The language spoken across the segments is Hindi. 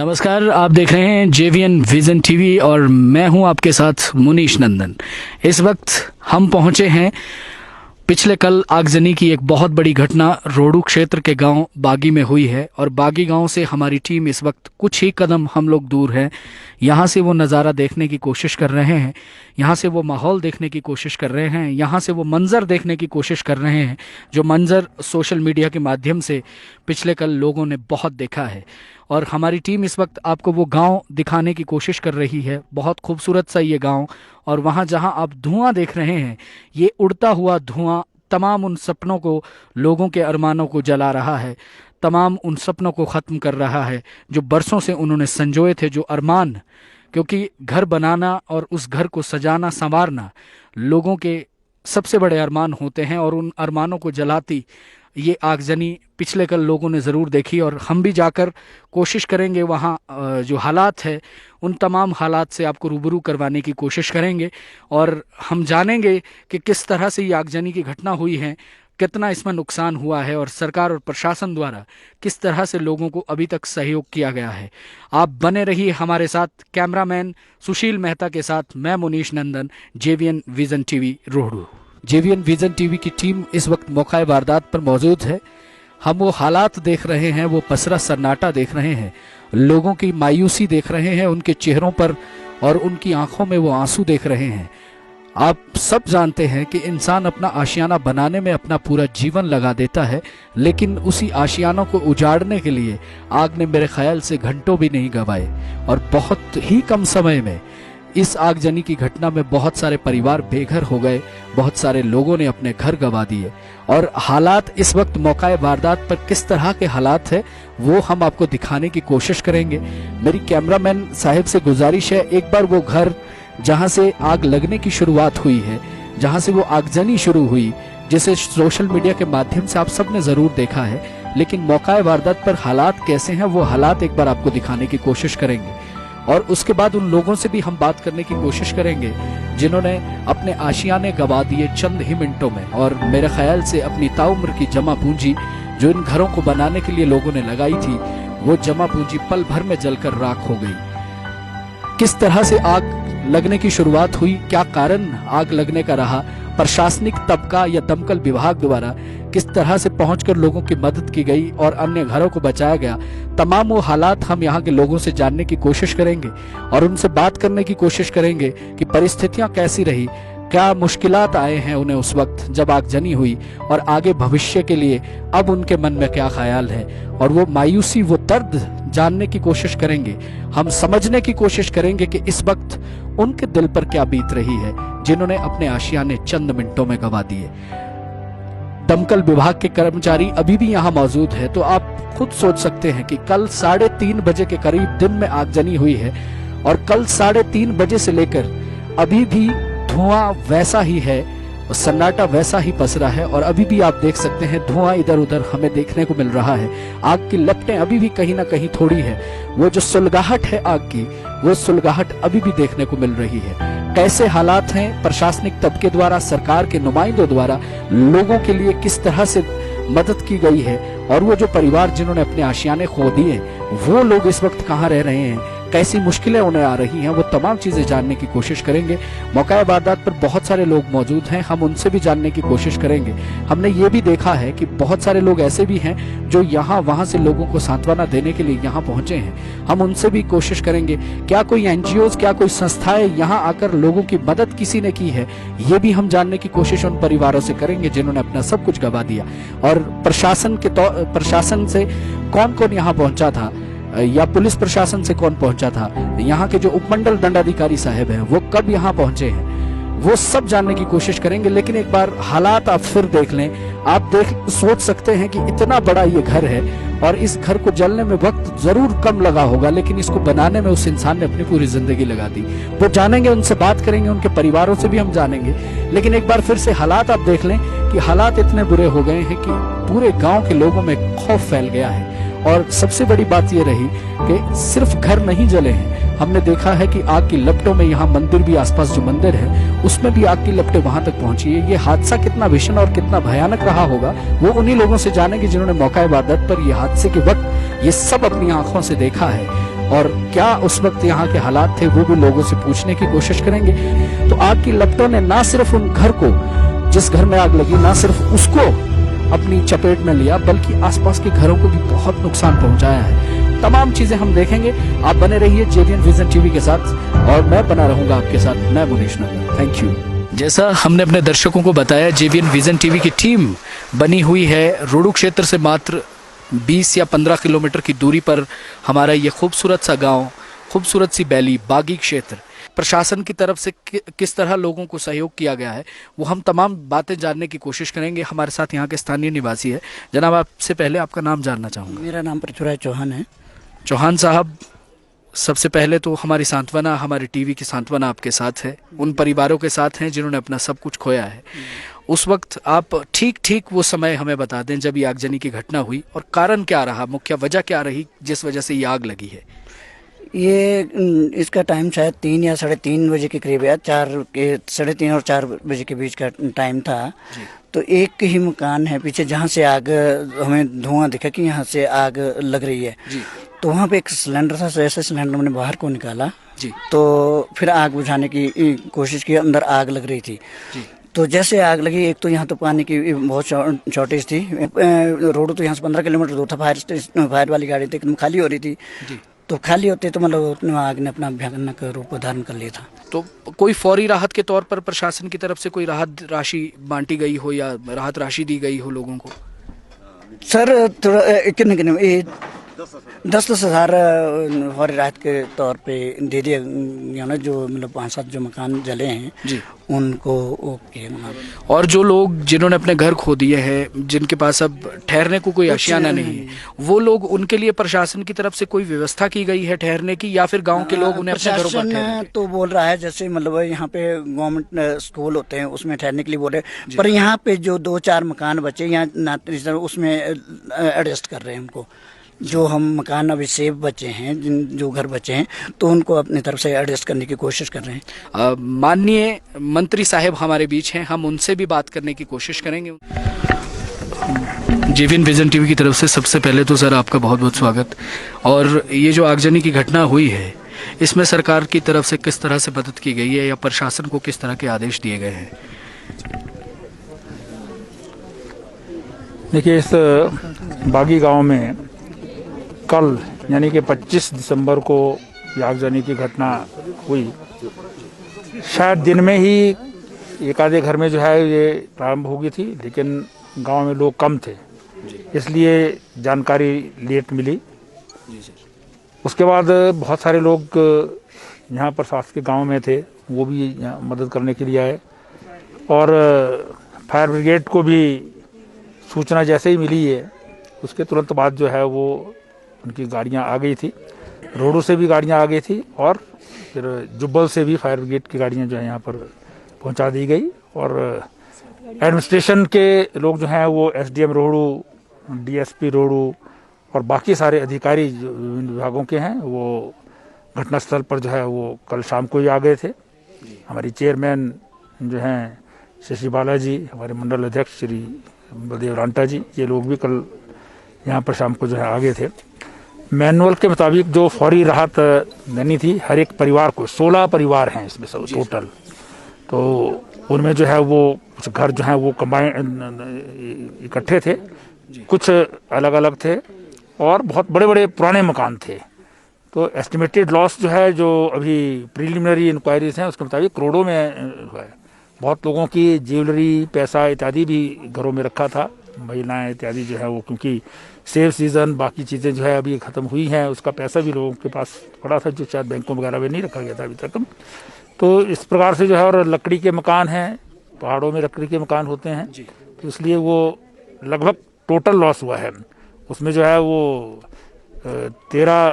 नमस्कार, आप देख रहे हैं जेवीएन विजन टीवी और मैं हूं आपके साथ मुनीश नंदन। इस वक्त हम पहुंचे हैं पिछले कल आगजनी की एक बहुत बड़ी घटना रोडू क्षेत्र के गांव बागी में हुई है और बागी गांव से हमारी टीम इस वक्त कुछ ही कदम हम लोग दूर है। यहां से वो नज़ारा देखने की कोशिश कर रहे हैं, यहां से वो माहौल देखने की कोशिश कर रहे हैं, यहां से वो मंज़र देखने की कोशिश कर रहे हैं जो मंज़र सोशल मीडिया के माध्यम से पिछले कल लोगों ने बहुत देखा है। और हमारी टीम इस वक्त आपको वो गांव दिखाने की कोशिश कर रही है। बहुत खूबसूरत सा ये गांव, और वहां जहां आप धुआं देख रहे हैं, ये उड़ता हुआ धुआं तमाम उन सपनों को, लोगों के अरमानों को जला रहा है, तमाम उन सपनों को ख़त्म कर रहा है जो बरसों से उन्होंने संजोए थे, जो अरमान। क्योंकि घर बनाना और उस घर को सजाना संवारना लोगों के सबसे बड़े अरमान होते हैं, और उन अरमानों को जलाती ये आगजनी पिछले कल लोगों ने ज़रूर देखी। और हम भी जाकर कोशिश करेंगे वहाँ जो हालात है उन तमाम हालात से आपको रूबरू करवाने की कोशिश करेंगे, और हम जानेंगे कि किस तरह से ये आगजनी की घटना हुई है, कितना इसमें नुकसान हुआ है, और सरकार और प्रशासन द्वारा किस तरह से लोगों को अभी तक सहयोग किया गया है। आप बने रहिए हमारे साथ। कैमरामैन सुशील मेहता के साथ मैं Munish Nandan, JVN vision TV Rohru. JVN vision TV की टीम इस वक्त मौका वारदात पर मौजूद है। हम वो हालात देख रहे हैं, वो पसरा सन्नाटा देख रहे हैं, लोगों की मायूसी देख रहे हैं उनके चेहरों पर, और उनकी आंखों में वो आंसू देख रहे हैं। आप सब जानते हैं कि इंसान अपना आशियाना बनाने में अपना पूरा जीवन लगा देता है, लेकिन उसी आशियानों को उजाड़ने के लिए आग ने मेरे ख्याल से घंटों भी नहीं गंवाए, और बहुत ही कम समय में इस आगजनी की घटना में बहुत सारे परिवार बेघर हो गए, बहुत सारे लोगों ने अपने घर गंवा दिए। और हालात इस वक्त मौका वारदात पर किस तरह के हालात है वो हम आपको दिखाने की कोशिश करेंगे। मेरी कैमरामैन साहब से गुजारिश है, एक बार वो घर जहां से आग लगने की शुरुआत हुई है, जहां से वो आगजनी शुरू हुई, जिसे सोशल मीडिया के माध्यम से आप सब ने जरूर देखा है, लेकिन मौका वारदात पर हालात कैसे हैं वो हालात एक बार आपको दिखाने की कोशिश करेंगे। और उसके बाद उन लोगों से भी हम बात करने की कोशिश करेंगे जिन्होंने अपने आशियाने गंवा दिए चंद ही मिनटों में, और मेरे ख्याल से अपनी ताउम्र की जमा पूंजी जो इन घरों को बनाने के लिए लोगों ने लगाई थी, वो जमा पूंजी पल भर में जलकर राख हो गई। किस तरह से आग लगने की शुरुआत हुई, क्या कारण आग लगने का रहा, प्रशासनिक तबका या दमकल विभाग द्वारा किस तरह से पहुंचकर लोगों की मदद की गई और अन्य घरों को बचाया गया, तमाम वो हालात हम यहाँ के लोगों से जानने की कोशिश करेंगे और उनसे बात करने की कोशिश करेंगे कि परिस्थितियां कैसी रही, क्या मुश्किलात आए हैं उन्हें उस वक्त जब आगजनी हुई, और आगे भविष्य के लिए अब उनके मन में क्या ख्याल है, और वो मायूसी, वो दर्द जानने की कोशिश करेंगे। हम समझने की कोशिश करेंगे कि इस वक्त उनके दिल पर क्या बीत रही है जिन्होंने अपने आशियाने चंद मिनटों में गंवा दिए। दमकल विभाग के कर्मचारी अभी भी यहाँ मौजूद है, तो आप खुद सोच सकते हैं कि कल 3:30 बजे के करीब दिन में आगजनी हुई है, और कल 3:30 बजे से लेकर अभी भी धुआं वैसा ही है, सन्नाटा वैसा ही पसरा है, और अभी भी आप देख सकते हैं धुआं इधर उधर हमें देखने को मिल रहा है। आग की लपटें अभी भी कहीं ना कहीं थोड़ी है, वो जो सुलगाहट है आग की, वो सुलगाहट अभी भी देखने को मिल रही है। कैसे हालात हैं, प्रशासनिक तबके द्वारा, सरकार के नुमाइंदों द्वारा लोगों के लिए किस तरह से मदद की गई है, और वो जो परिवार जिन्होंने अपने आशियाने खो दिए वो लोग इस वक्त कहाँ रह रहे हैं, कैसी मुश्किलें उन्हें आ रही हैं, वो तमाम चीजें जानने की कोशिश करेंगे। मौका वारदात पर बहुत सारे लोग मौजूद हैं, हम उनसे भी जानने की कोशिश करेंगे। हमने ये भी देखा है कि बहुत सारे लोग ऐसे भी हैं जो यहाँ वहाँ से लोगों को सांत्वना देने के लिए यहाँ पहुंचे हैं। हम उनसे भी कोशिश करेंगे, क्या कोई एनजीओज, क्या कोई संस्थाएं यहाँ आकर लोगों की मदद किसी ने की है, ये भी हम जानने की कोशिश उन परिवारों से करेंगे जिन्होंने अपना सब कुछ गंवा दिया। और प्रशासन से कौन कौन यहाँ पहुंचा था, या पुलिस प्रशासन से कौन पहुंचा था, यहाँ के जो उपमंडल दंडाधिकारी साहब हैं वो कब यहाँ पहुंचे हैं, वो सब जानने की कोशिश करेंगे। लेकिन एक बार हालात आप फिर देख लें, आप सोच सकते हैं कि इतना बड़ा ये घर है और इस घर को जलने में वक्त जरूर कम लगा होगा, लेकिन इसको बनाने में उस इंसान ने अपनी पूरी जिंदगी लगा दी। वो जानेंगे, उनसे बात करेंगे, उनके परिवारों से भी हम जानेंगे। लेकिन एक बार फिर से हालात आप देख लें कि हालात इतने बुरे हो गए हैं कि पूरे गांव के लोगों में खौफ फैल गया है। और सबसे बड़ी बात यह रही कि सिर्फ घर नहीं जले हैं, हमने देखा है कि आग की लपटों में यहाँ मंदिर भी, आसपास जो मंदिर है उसमें भी आग की लपटें वहां तक पहुंची है। ये हादसा कितना भीषण और कितना भयानक रहा होगा वो उन्हीं लोगों से जानेंगे जिन्होंने मौका वारदात पर ये हादसे के वक्त ये सब अपनी आंखों से देखा है। और क्या उस वक्त यहाँ के हालात थे वो भी लोगों से पूछने की कोशिश करेंगे। तो आग की लपटों ने ना सिर्फ उन घर को, जिस घर में आग लगी, ना सिर्फ उसको अपनी चपेट में लिया, बल्कि आसपास के घरों को भी बहुत नुकसान पहुंचाया है। तमाम चीजें हम देखेंगे। आप बने रहिए जेवीएन विजन टीवी के साथ और मैं बना रहूंगा आपके साथ, मैं मुनीश नंदन। Thank you. जैसा हमने अपने दर्शकों को बताया, जेवीएन विजन टीवी की टीम बनी हुई है रोडू क्षेत्र से मात्र 20 या 15 किलोमीटर की दूरी पर हमारा ये खूबसूरत सा गांव, खूबसूरत सी बैली, बागी क्षेत्र। प्रशासन की तरफ से किस तरह लोगों को सहयोग किया गया है वो हम तमाम बातें जानने की कोशिश करेंगे। हमारे साथ यहाँ के स्थानीय निवासी है। जनाब, आपसे पहले आपका नाम जानना चाहूँगा। मेरा नाम पृथ्वीराज चौहान है। चौहान साहब, सबसे पहले तो हमारी सांत्वना, हमारी टीवी की सांत्वना आपके साथ है, उन परिवारों के साथ हैं जिन्होंने अपना सब कुछ खोया है। उस वक्त आप ठीक वो समय हमें बता दें जब ये आगजनी की घटना हुई और कारण क्या रहा, मुख्य वजह क्या रही जिस वजह से ये आग लगी है। ये इसका टाइम शायद 3 या 3:30 बजे के करीब है। 3:30 और 4 बजे के बीच का टाइम था। तो एक ही मकान है पीछे जहाँ से आग, हमें धुआं दिखा कि यहाँ से आग लग रही है। तो वहाँ पे एक सिलेंडर था, जैसे सिलेंडर मैंने बाहर को निकाला तो फिर आग बुझाने की कोशिश की, अंदर आग लग रही थी। तो जैसे आग लगी, एक तो यहाँ तो पानी की बहुत शॉर्टेज थी। रोड तो यहाँ से 15 किलोमीटर दूर था। फायर वाली गाड़ी थी, एकदम खाली हो रही थी। तो खाली होते तो मतलब आग ने अपना भयानक रूप धारण कर लिया था। तो कोई फौरी राहत के तौर पर प्रशासन की तरफ से कोई राहत राशि बांटी गई हो या राहत राशि दी गई हो लोगों को? सर थोड़ा कितने 10-10 हज़ार फौरी राहत के तौर पे दे दिया गया ना। जो मतलब 5-7 जो मकान जले हैं जी, उनको ओके। और जो लोग जिन्होंने अपने घर खो दिए हैं, जिनके पास अब ठहरने को कोई आशियाना नहीं है, वो लोग, उनके लिए प्रशासन की तरफ से कोई व्यवस्था की गई है ठहरने की, या फिर गांव के लोग उन्हें अपने घरों पर ठहरने? तो बोल रहा है जैसे मतलब यहाँ पे गवर्नमेंट स्कूल होते हैं उसमें ठहरने के लिए बोल रहे, पर यहाँ पे जो 2-4 मकान बचे यहाँ उसमें एडजस्ट कर रहे हैं उनको। जो हम मकान अभी सेफ बचे हैं, जो घर बचे हैं, तो उनको अपनी तरफ से एडजस्ट करने की कोशिश कर रहे हैं। माननीय मंत्री साहब हमारे बीच हैं, हम उनसे भी बात करने की कोशिश करेंगे। जेवीएन विजन टीवी की तरफ से सबसे पहले तो सर आपका बहुत बहुत स्वागत। और ये जो आगजनी की घटना हुई है, इसमें सरकार की तरफ से किस तरह से मदद की गई है या प्रशासन को किस तरह के आदेश दिए गए हैं? देखिए, इस बागी गांव में कल यानी कि 25 दिसंबर को आगजनी की घटना हुई। शायद दिन में ही एक आधे घर में जो है ये प्रारंभ हो गई थी, लेकिन गांव में लोग कम थे, इसलिए जानकारी लेट मिली। उसके बाद बहुत सारे लोग यहाँ पर साथ के गांव में थे, वो भी यहाँ मदद करने के लिए आए। और फायर ब्रिगेड को भी सूचना जैसे ही मिली है, उसके तुरंत बाद जो है वो उनकी गाड़ियाँ आ गई थी। रोडों से भी गाड़ियाँ आ गई थी और फिर जुब्बल से भी फायर ब्रिगेड की गाड़ियाँ जो है यहाँ पर पहुँचा दी गई। और एडमिनिस्ट्रेशन के लोग जो हैं वो एसडीएम रोडू, डीएसपी रोडू और बाकी सारे अधिकारी जो विभिन्न विभागों के हैं, वो घटनास्थल पर जो है वो कल शाम को ही आ गए थे। हमारी चेयरमैन जो हैं शशि बालाजी, हमारे मंडल अध्यक्ष श्री बलदेव रांटा जी, ये लोग भी कल यहाँ पर शाम को जो है आ गए थे। मैनुअल के मुताबिक जो फौरी राहत देनी थी हर एक परिवार को, 16 परिवार हैं इसमें सब टोटल, तो उनमें जो है वो कुछ घर जो हैं वो कंबाइंड इकट्ठे थे, कुछ अलग अलग थे और बहुत बड़े बड़े पुराने मकान थे। तो एस्टिमेटेड लॉस जो है, जो अभी प्रिलिमिनरी इंक्वायरीज हैं उसके मुताबिक करोड़ों में है। बहुत लोगों की ज्वेलरी, पैसा इत्यादि भी घरों में रखा था, महिलाएं इत्यादि जो है वो, क्योंकि सेव सीज़न बाकी चीज़ें जो है अभी ख़त्म हुई हैं, उसका पैसा भी लोगों के पास पड़ा था जो शायद बैंकों वगैरह में नहीं रखा गया था अभी तक। तो इस प्रकार से जो है, और लकड़ी के मकान हैं, पहाड़ों में लकड़ी के मकान होते हैं, तो इसलिए वो लगभग टोटल लॉस हुआ है। उसमें जो है वो 13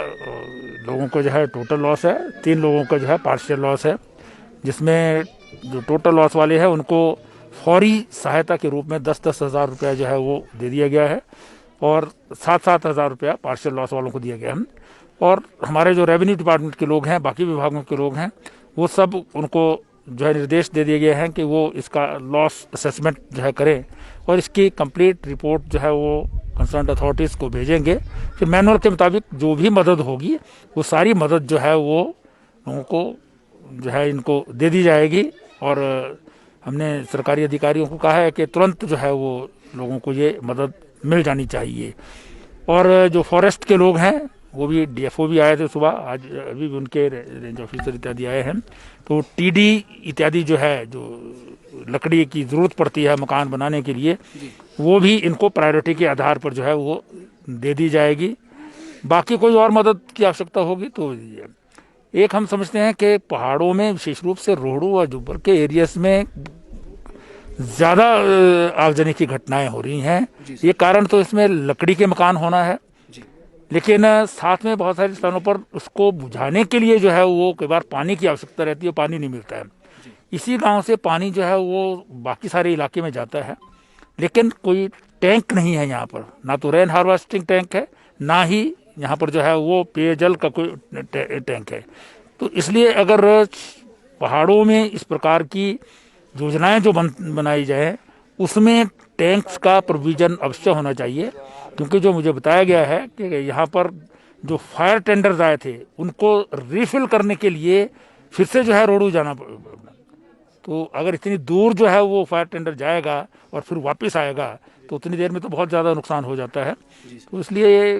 लोगों को जो है टोटल लॉस है, 3 लोगों का जो है पार्शियल लॉस है, जिसमें जो टोटल लॉस वाले हैं उनको फौरी सहायता के रूप में 10-10 हज़ार रुपया जो है वो दे दिया गया है और 7-7 हज़ार रुपया पार्शियल लॉस वालों को दिया गया है। और हमारे जो रेवेन्यू डिपार्टमेंट के लोग हैं, बाकी विभागों के लोग हैं, वो सब उनको जो है निर्देश दे दिए गए हैं कि वो इसका लॉस असेसमेंट जो है करें और इसकी कंप्लीट रिपोर्ट जो है वो कंसर्न अथॉरिटीज़ को भेजेंगे। फिर मैनुअल के मुताबिक जो भी मदद होगी वो सारी मदद जो है वो लोगों को जो है इनको दे दी जाएगी। और हमने सरकारी अधिकारियों को कहा है कि तुरंत जो है वो लोगों को ये मदद मिल जानी चाहिए। और जो फॉरेस्ट के लोग हैं वो भी डीएफओ भी आए थे सुबह, आज अभी भी उनके रेंज ऑफिसर इत्यादि आए हैं। तो टीडी इत्यादि जो है, जो लकड़ी की ज़रूरत पड़ती है मकान बनाने के लिए, वो भी इनको प्रायोरिटी के आधार पर जो है वो दे दी जाएगी। बाकी कोई और मदद की आवश्यकता होगी तो एक हम समझते हैं कि पहाड़ों में विशेष रूप से रोहड़ू और जुब्बर के एरियाज में ज़्यादा आगजनी की घटनाएं हो रही हैं। ये कारण तो इसमें लकड़ी के मकान होना है, लेकिन साथ में बहुत सारे स्थानों पर उसको बुझाने के लिए जो है वो कई बार पानी की आवश्यकता रहती है, पानी नहीं मिलता है। इसी गांव से पानी जो है वो बाकी सारे इलाके में जाता है, लेकिन कोई टैंक नहीं है यहाँ पर, ना तो रेन हार्वेस्टिंग टैंक है, ना ही यहाँ पर जो है वो पेयजल का कोई टैंक है। तो इसलिए अगर पहाड़ों में इस प्रकार की योजनाएं जो बनाई जाए उसमें टैंक्स का प्रोविज़न अवश्य होना चाहिए। क्योंकि जो मुझे बताया गया है कि यहाँ पर जो फायर टेंडर्स आए थे उनको रिफिल करने के लिए फिर से जो है रोहड़ू जाना पड़ा। तो अगर इतनी दूर जो है वो फायर टेंडर जाएगा और फिर वापस आएगा तो उतनी देर में तो बहुत ज़्यादा नुकसान हो जाता है। तो इसलिए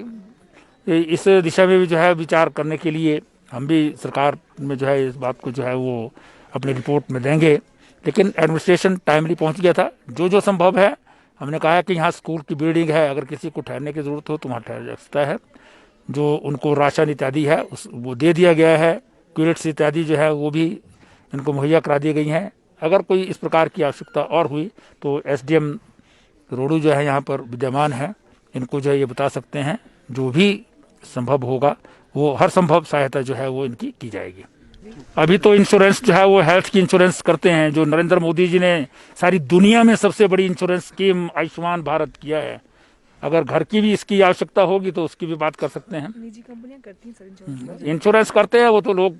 इस दिशा में भी जो है विचार करने के लिए हम भी सरकार में जो है इस बात को जो है वो अपनी रिपोर्ट में देंगे। लेकिन एडमिनिस्ट्रेशन टाइमली पहुंच गया था। जो संभव है हमने कहा है कि यहाँ स्कूल की बिल्डिंग है, अगर किसी को ठहरने की ज़रूरत हो तो वहाँ ठहर जा सकता है। जो उनको राशन इत्यादि है वो दे दिया गया है, क्यूरेट्स इत्यादि जो है वो भी इनको मुहैया करा दी गई हैं। अगर कोई इस प्रकार की आवश्यकता और हुई तो एसडीएम रोहड़ू जो है यहाँ पर विद्यमान है, इनको जो है ये बता सकते हैं। जो भी संभव होगा वो हर संभव सहायता जो है वो इनकी की जाएगी। अभी तो इंश्योरेंस जो है वो हेल्थ की इंश्योरेंस करते हैं, जो नरेंद्र मोदी जी ने सारी दुनिया में सबसे बड़ी इंश्योरेंस स्कीम आयुष्मान भारत किया है। अगर घर की भी इसकी आवश्यकता होगी तो उसकी भी बात कर सकते हैं। निजी कंपनियां करती हैं सर इंश्योरेंस करते हैं, वो तो लोग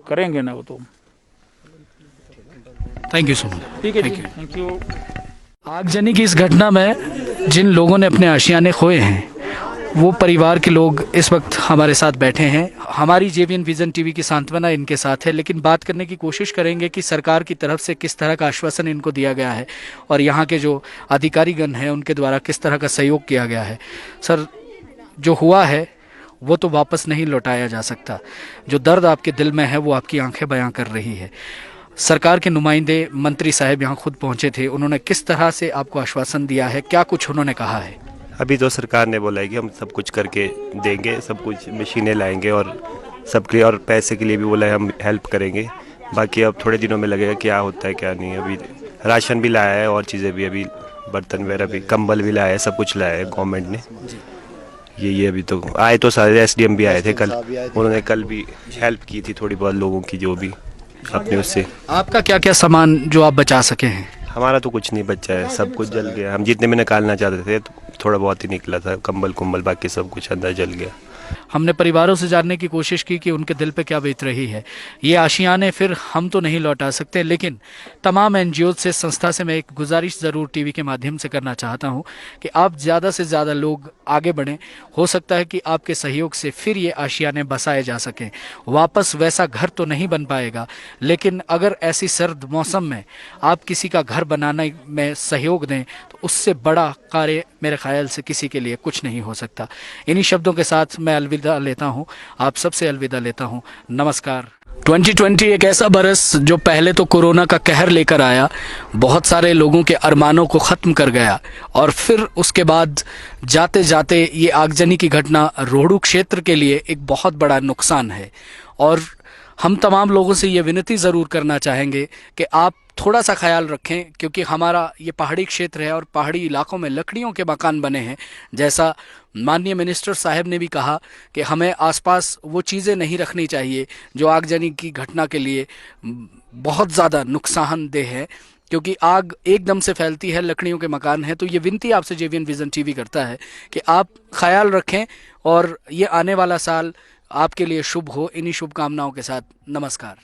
करेंगे ना, वो तो। Thank you so much. ठीक है जी, थैंक यू। आगजनी की इस घटना में जिन लोगों ने अपने आशियाने खोए हैं वो परिवार के लोग इस वक्त हमारे साथ बैठे हैं। हमारी जेवीएन विजन टीवी की सांत्वना इनके साथ है, लेकिन बात करने की कोशिश करेंगे कि सरकार की तरफ से किस तरह का आश्वासन इनको दिया गया है और यहाँ के जो अधिकारीगण हैं उनके द्वारा किस तरह का सहयोग किया गया है। सर, जो हुआ है वो तो वापस नहीं लौटाया जा सकता। जो दर्द आपके दिल में है वो आपकी आंखें बयां कर रही है। सरकार के नुमाइंदे मंत्री साहब यहाँ खुद पहुँचे थे, उन्होंने किस तरह से आपको आश्वासन दिया है, क्या कुछ उन्होंने कहा है? अभी तो सरकार ने बोला है कि हम सब कुछ करके देंगे, सब कुछ मशीनें लाएंगे और सबके, और पैसे के लिए भी बोला है हम हेल्प करेंगे। बाकी अब थोड़े दिनों में लगेगा क्या होता है क्या नहीं। अभी राशन भी लाया है और चीज़ें भी, अभी बर्तन वगैरह भी, कंबल भी लाया है, सब कुछ लाया है गवर्नमेंट ने। ये अभी तो आए तो सारे एसडीएम भी आए थे कल, उन्होंने कल भी हेल्प की थी थोड़ी बहुत लोगों की, जो भी अपने उससे। आपका क्या क्या सामान जो आप बचा सके हैं? हमारा तो कुछ नहीं बचा है, सब कुछ जल गया। हम जितने में निकालना चाहते थे तो थोड़ा बहुत ही निकला था, कंबल कुंबल, बाकी सब कुछ अंदर जल गया। हमने परिवारों से जानने की कोशिश की कि उनके दिल पे क्या बीत रही है। ये आशियाने फिर हम तो नहीं लौटा सकते, लेकिन तमाम एनजीओ से, संस्था से मैं एक गुजारिश ज़रूर टीवी के माध्यम से करना चाहता हूं कि आप ज़्यादा से ज़्यादा लोग आगे बढ़ें। हो सकता है कि आपके सहयोग से फिर ये आशियाने बसाए जा सकें। वापस वैसा घर तो नहीं बन पाएगा, लेकिन अगर ऐसी सर्द मौसम में आप किसी का घर बनाने में सहयोग दें तो उससे बड़ा कार्य मेरे ख्याल से किसी के लिए कुछ नहीं हो सकता। इन्हीं शब्दों के साथ मैं अलविदा लेता हूं, आप सबसे अलविदा लेता हूं। नमस्कार। 2020 एक ऐसा बरस जो पहले तो कोरोना का कहर लेकर आया, बहुत सारे लोगों के अरमानों को ख़त्म कर गया, और फिर उसके बाद जाते जाते ये आगजनी की घटना रोहड़ू क्षेत्र के लिए एक बहुत बड़ा नुकसान है। और हम तमाम लोगों से ये विनती ज़रूर करना चाहेंगे कि आप थोड़ा सा ख्याल रखें, क्योंकि हमारा ये पहाड़ी क्षेत्र है और पहाड़ी इलाकों में लकड़ियों के मकान बने हैं। जैसा माननीय मिनिस्टर साहब ने भी कहा कि हमें आसपास वो चीज़ें नहीं रखनी चाहिए जो आगजनी की घटना के लिए बहुत ज़्यादा नुकसानदेह है, क्योंकि आग एकदम से फैलती है, लकड़ियों के मकान हैं। तो ये विनती आपसे जेवीएन विजन टीवी करता है कि आप ख्याल रखें और ये आने वाला साल आपके लिए शुभ हो। इन्हीं शुभकामनाओं के साथ नमस्कार।